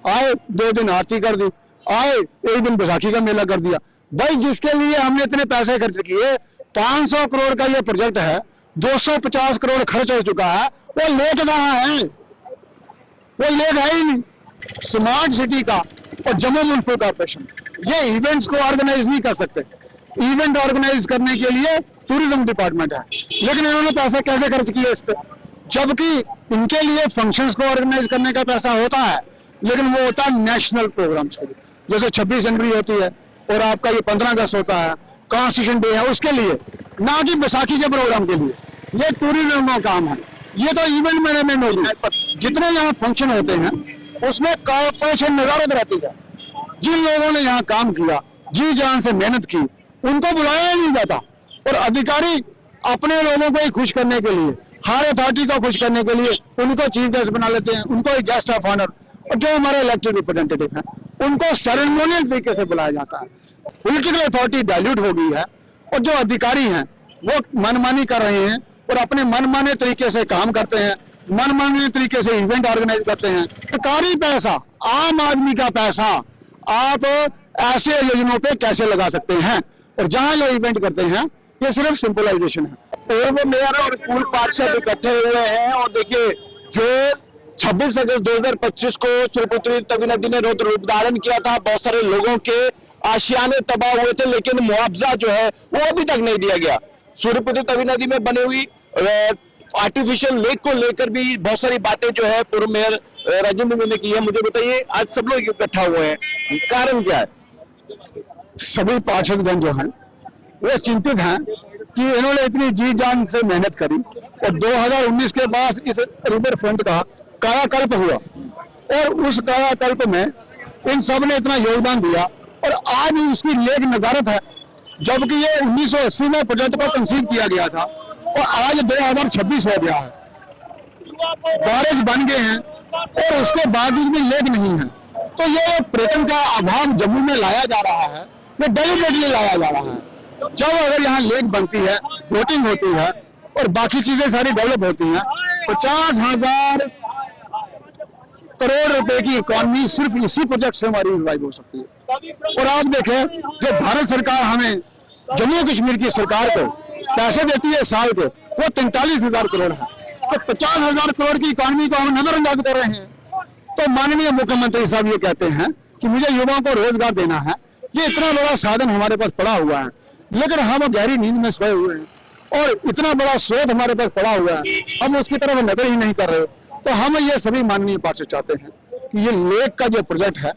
आए 2 दिन आरती कर दी, आए 1 दिन बैसाखी का मेला कर दिया। भाई जिसके लिए हमने इतने पैसे खर्च किए, 500 करोड़ का ये प्रोजेक्ट है, 250 करोड़ खर्च हो चुका है, वो लेक कहाँ है? वो लेक है ही नहीं। स्मार्ट सिटी का और जम्मू म्युनिसिपल कॉर्पोरेशन ये इवेंट्स को ऑर्गेनाइज नहीं कर सकते। इवेंट ऑर्गेनाइज करने के लिए टूरिज्म डिपार्टमेंट है, लेकिन इन्होंने पैसे कैसे खर्च किए इस पे? जबकि इनके लिए फंक्शंस को ऑर्गेनाइज करने का पैसा होता है, लेकिन वो होता है नेशनल प्रोग्राम्स के लिए, जैसे 26 जनवरी होती है और आपका ये 15 अगस्त होता है, कॉन्स्टिट्यूशन डे है, उसके लिए, ना कि बैसाखी के प्रोग्राम के लिए। ये टूरिज्म का काम है, ये तो इवेंट मैनेजमेंट होगी। जितने यहाँ फंक्शन होते हैं उसमें कॉर्पोरेशन नजारत रहती है। जिन लोगों ने यहाँ काम किया, जी जान से मेहनत की, उनको बुलाया नहीं जाता। और अधिकारी अपने लोगों को ही खुश करने के लिए, हर अथॉरिटी को खुश करने के लिए उनको चीफ गेस्ट बना लेते हैं, उनको एक गेस्ट ऑफ ऑनर, और जो हमारे इलेक्टेड रिप्रेजेंटेटिव हैं उनको सेरेमोनियल तरीके से बुलाया जाता है। पॉलिटिकल अथॉरिटी डाइल्यूट हो गई है और जो अधिकारी हैं वो मनमानी कर रहे हैं और अपने मनमाने तरीके से काम करते हैं, मनमाने तरीके से इवेंट ऑर्गेनाइज करते हैं। सरकारी पैसा, आम आदमी का पैसा आप ऐसे योजनाओं पे कैसे लगा सकते हैं? और जहां जो इवेंट करते हैं ये सिर्फ सिंपलाइजेशन है। पूर्व मेयर और पूर्व पार्षद इकट्ठे हुए हैं और देखिए जो 26 अगस्त 2025 को सुरपुत्री तवी नदी ने रौद्र रूप धारण किया था, बहुत सारे लोगों के आशियाने तबाह हुए थे, लेकिन मुआवजा जो है वो अभी तक नहीं दिया गया। सूर्यपुत्री तवी नदी में बनी हुई आर्टिफिशियल लेक को लेकर भी बहुत सारी बातें जो है पूर्व मेयर राजेंद्र ने की है। मुझे बताइए, आज सब लोग इकट्ठा हुए हैं, कारण क्या है? सभी पार्षदगण जो हैं वो चिंतित हैं कि इन्होंने इतनी जी जान से मेहनत करी और 2019 के बाद इस रिवर फ्रंट का कायाकल्प हुआ और उस कायाकल्प में इन सब ने इतना योगदान दिया और आज उसकी लेक नजारत है, जबकि ये 1980 में प्रोजेक्ट को कंसीव किया गया था और आज 2026 हो गया है। बैरेज बन गए हैं और उसके बावजूद भी लेक नहीं है। तो ये पर्यटन का अभाव जम्मू में लाया जा रहा है, ये डेलिबरेटली लाया जा रहा है। जब अगर यहाँ लेक बनती है, बोटिंग होती है और बाकी चीजें सारी डेवलप होती हैं, 50,000 करोड़ रुपए की इकोनॉमी सिर्फ इसी प्रोजेक्ट से हमारी रिवाइव हो सकती है। और आप देखें, जो भारत सरकार हमें जम्मू कश्मीर की सरकार को पैसे देती है साल के, वो 43,000 करोड़ है। तो 50,000 करोड़ की इकोनॉमी को हम नजरअंदाज कर रहे हैं। तो माननीय मुख्यमंत्री साहब ये कहते हैं कि मुझे युवाओं को रोजगार देना है, ये इतना बड़ा साधन हमारे पास पड़ा हुआ है, लेकिन हम गहरी नींद में सोए हुए हैं और इतना बड़ा स्रोत हमारे पास पड़ा हुआ है, हम उसकी तरफ नजर ही नहीं कर रहे। तो हम ये सभी माननीय पार्षद चाहते हैं कि ये लेक का जो प्रोजेक्ट है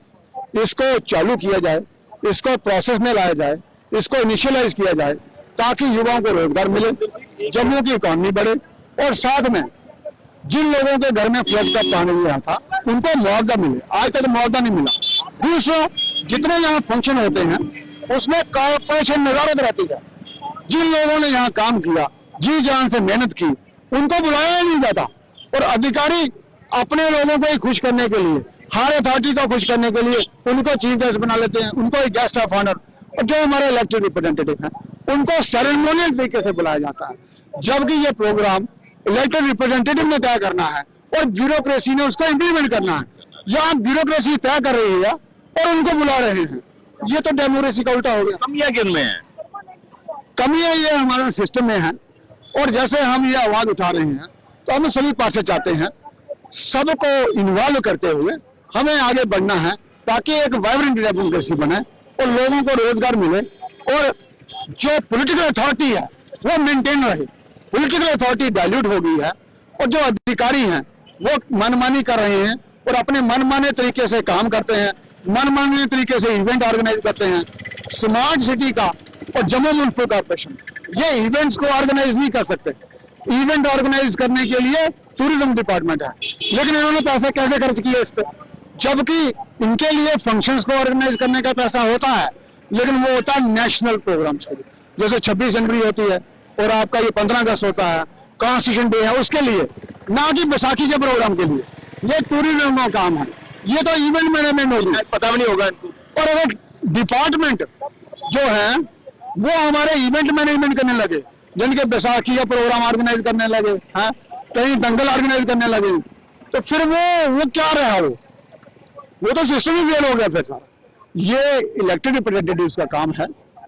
इसको चालू किया जाए, इसको प्रोसेस में लाया जाए, इसको इनिशियलाइज किया जाए, ताकि युवाओं को रोजगार मिले, जम्मू की इकोनॉमी बढ़े और साथ में जिन लोगों के घर में फ्लड का पानी हुआ था उनको मुआवजा मिले। आज तक मुआवजा नहीं मिला। दूसरा, जितने यहाँ फंक्शन होते हैं उसमें कॉर्पोरेशन नजारत रहती है। जिन लोगों ने यहाँ काम किया, जी जान से मेहनत की, उनको बुलाया नहीं जाता। और अधिकारी अपने लोगों को ही खुश करने के लिए, हर अथॉरिटी को खुश करने के लिए उनको चीफ गेस्ट बना लेते हैं, उनको एक गेस्ट ऑफ ऑनर, और जो हमारे इलेक्टेड रिप्रेजेंटेटिव हैं उनको सेरेमोनियल तरीके से बुलाया जाता है। जबकि ये प्रोग्राम इलेक्टेड रिप्रेजेंटेटिव ने तय करना है और ब्यूरोक्रेसी ने उसको इम्प्लीमेंट करना है। यहाँ ब्यूरोक्रेसी तय कर रही है और उनको बुला रहे हैं, ये तो डेमोक्रेसी का उल्टा हो गया। कमियां किन में है? कमियां ये हमारे सिस्टम में है। और जैसे हम ये आवाज उठा रहे हैं तो हम सभी पार्षद चाहते हैं सबको इन्वॉल्व करते हुए हमें आगे बढ़ना है, ताकि एक वाइब्रेंट डेमोक्रेसी बने और लोगों को रोजगार मिले और जो पॉलिटिकल अथॉरिटी है वो मेंटेन रहे। पॉलिटिकल अथॉरिटी डाइल्यूट हो गई है और जो अधिकारी हैं वो मनमानी कर रहे हैं और अपने मनमाने तरीके से काम करते हैं, मनमाने तरीके से इवेंट ऑर्गेनाइज करते हैं। स्मार्ट सिटी का और जम्मू म्युनिसिपल कॉर्पोरेशन ये इवेंट्स को ऑर्गेनाइज नहीं कर सकते। इवेंट ऑर्गेनाइज करने के लिए टूरिज्म डिपार्टमेंट है, लेकिन इन्होंने पैसे कैसे खर्च किए इस पे? जबकि इनके लिए फंक्शंस को ऑर्गेनाइज करने का पैसा होता है, लेकिन वो होता है नेशनल प्रोग्राम्स के लिए, जैसे 26 जनवरी होती है और आपका ये 15 अगस्त होता है, कॉन्स्टिट्यूशन डे है, उसके लिए, ना कि बैसाखी के प्रोग्राम के लिए। ये टूरिज्म का काम है, ये तो इवेंट मैनेजमेंट होगी, पता भी नहीं होगा इनको। और अगर डिपार्टमेंट जो है वो हमारे इवेंट मैनेजमेंट करने लगे, जिनके बैसाखी का प्रोग्राम ऑर्गेनाइज करने लगे हैं, कहीं दंगल ऑर्गेनाइज करने लगे, तो फिर वो क्या रहा? वो तो सिस्टम ही फेल हो गया फिर सारा। ये इलेक्टेड रिप्रेजेंटेटिव्स का काम है,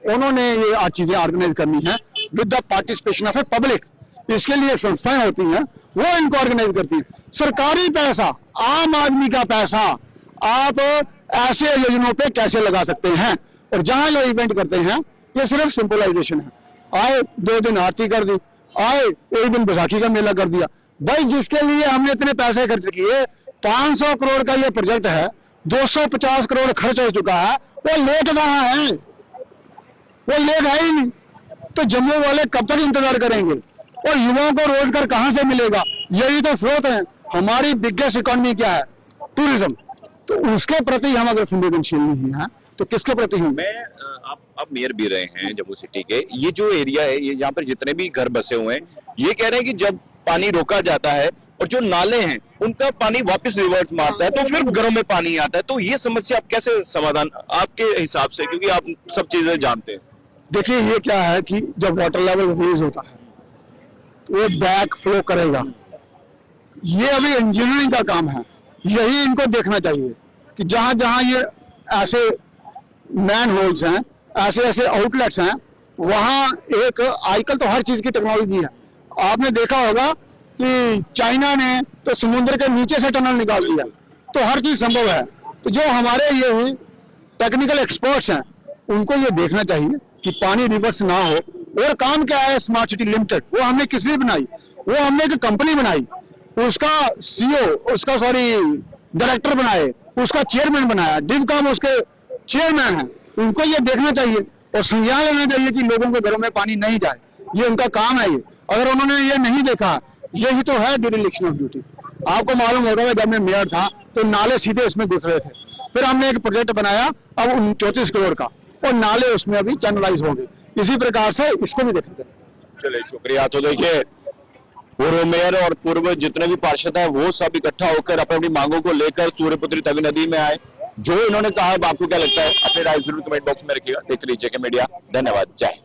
उन्होंने ये आज चीजें ऑर्गेनाइज करनी है with the participation of a public. इसके लिए संस्थाएं होती हैं, वो इनको ऑर्गेनाइज करती है। सरकारी पैसा, आम आदमी का पैसा आप ऐसे योजनाओं पे कैसे लगा सकते हैं? और जहां जो इवेंट करते हैं ये सिर्फ सिंपलाइजेशन है। आए 2 दिन आरती कर दी, आए 1 दिन बैसाखी का मेला कर दिया। भाई जिसके लिए हमने इतने पैसे खर्च किए, 500 करोड़ का ये प्रोजेक्ट है, 250 करोड़ खर्च हो चुका है, वो लेट कहाँ है? वो लेट है ही नहीं। तो जम्मू वाले कब तक इंतजार करेंगे? और युवाओं को रोजगार कहां से मिलेगा? यही तो स्रोत है। हमारी बिगेस्ट इकोनॉमी क्या है? टूरिज्म। तो उसके प्रति हम अगर संवेदनशील नहीं है तो किसके प्रति हम? आप मेयर भी रहे हैं जम्मू सिटी के, ये जो एरिया है, ये यहाँ पर जितने भी घर बसे हुए हैं, ये कह रहे हैं कि जब पानी रोका जाता है और जो नाले हैं उनका पानी वापस रिवर्ट मारता है तो फिर घरों में पानी आता है। तो ये समस्या आप कैसे समाधान आपके हिसाब से, क्योंकि आप सब चीजें जानते हैं? देखिए ये क्या है कि जब वाटर लेवल रेज होता है तो वो बैक फ्लो करेगा। ये अभी इंजीनियरिंग का काम है, यही इनको देखना चाहिए कि जहां जहां ये ऐसे मैन होल्स हैं, ऐसे ऐसे आउटलेट्स हैं, वहां एक आजकल तो हर चीज की टेक्नोलॉजी है। आपने देखा होगा कि चाइना ने तो समुद्र के नीचे से टनल निकाल दिया, तो हर चीज संभव है। तो जो हमारे ये टेक्निकल एक्सपर्ट्स हैं उनको ये देखना चाहिए कि पानी रिवर्स ना हो। और काम क्या है स्मार्ट सिटी लिमिटेड, वो हमने किस लिए बनाई? वो हमने एक कंपनी बनाई, उसका सीईओ, उसका डायरेक्टर बनाए, उसका चेयरमैन बनाया, डिवकॉम उसके चेयरमैन है। उनको ये देखना चाहिए और संज्ञान लेना चाहिए कि लोगों के घरों में पानी नहीं जाए, ये उनका काम है। ये अगर उन्होंने ये नहीं देखा, यही तो है डिरेलिक्शन ऑफ ड्यूटी। आपको मालूम होगा जब मैं मेयर था तो नाले सीधे उसमें घुस रहे थे, फिर हमने एक प्रोजेक्ट बनाया अब 34 करोड़ का, और नाले उसमें अभी चैनलाइज होंगे। इसी प्रकार से इसको भी देखना चाहिए। चलिए शुक्रिया। तो देखिए पूर्व मेयर और पूर्व जितने भी पार्षद हैं वो सब इकट्ठा होकर अपनी अपनी मांगों को लेकर सूर्यपुत्री तवी नदी में आए। जो इन्होंने कहा, आपको क्या लगता है? अपनी राय जरूर कमेंट बॉक्स में रखिएगा। देखते रहिए जेके मीडिया। धन्यवाद। जय।